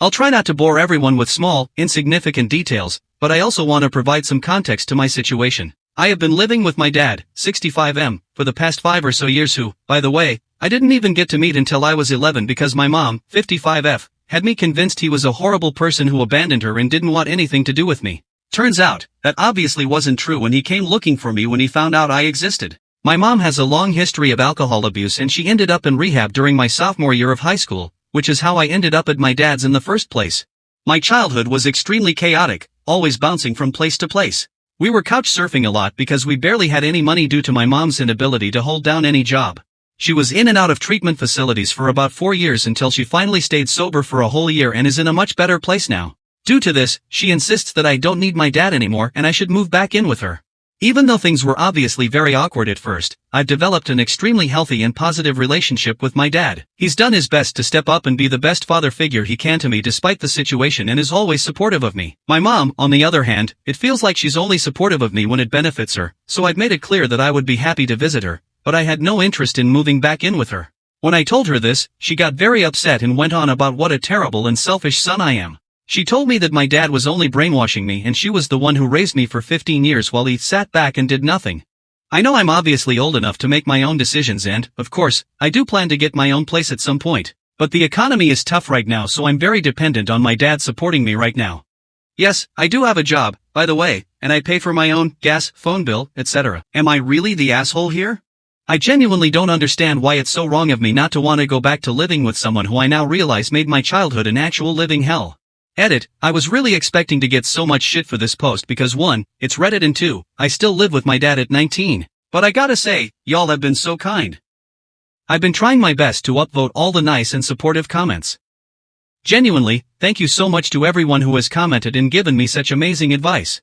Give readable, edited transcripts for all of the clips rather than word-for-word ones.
I'll try not to bore everyone with small, insignificant details, but I also want to provide some context to my situation. I have been living with my dad, 65M, for the past 5 or so years who, by the way, I didn't even get to meet until I was 11 because my mom, 55F, had me convinced he was a horrible person who abandoned her and didn't want anything to do with me. Turns out, that obviously wasn't true when he came looking for me when he found out I existed. My mom has a long history of alcohol abuse and she ended up in rehab during my sophomore year of high school, which is how I ended up at my dad's in the first place. My childhood was extremely chaotic, always bouncing from place to place. We were couch surfing a lot because we barely had any money due to my mom's inability to hold down any job. She was in and out of treatment facilities for about 4 years until she finally stayed sober for a whole year and is in a much better place now. Due to this, she insists that I don't need my dad anymore and I should move back in with her. Even though things were obviously very awkward at first, I've developed an extremely healthy and positive relationship with my dad. He's done his best to step up and be the best father figure he can to me despite the situation and is always supportive of me. My mom, on the other hand, it feels like she's only supportive of me when it benefits her, so I've made it clear that I would be happy to visit her, but I had no interest in moving back in with her. When I told her this, she got very upset and went on about what a terrible and selfish son I am. She told me that my dad was only brainwashing me and she was the one who raised me for 15 years while he sat back and did nothing. I know I'm obviously old enough to make my own decisions and, of course, I do plan to get my own place at some point. But the economy is tough right now so I'm very dependent on my dad supporting me right now. Yes, I do have a job, by the way, and I pay for my own gas, phone bill, etc. Am I really the asshole here? I genuinely don't understand why it's so wrong of me not to want to go back to living with someone who I now realize made my childhood an actual living hell. Edit, I was really expecting to get so much shit for this post because 1, it's Reddit and 2, I still live with my dad at 19. But I gotta say, y'all have been so kind. I've been trying my best to upvote all the nice and supportive comments. Genuinely, thank you so much to everyone who has commented and given me such amazing advice.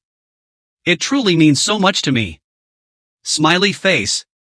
It truly means so much to me. Smiley face.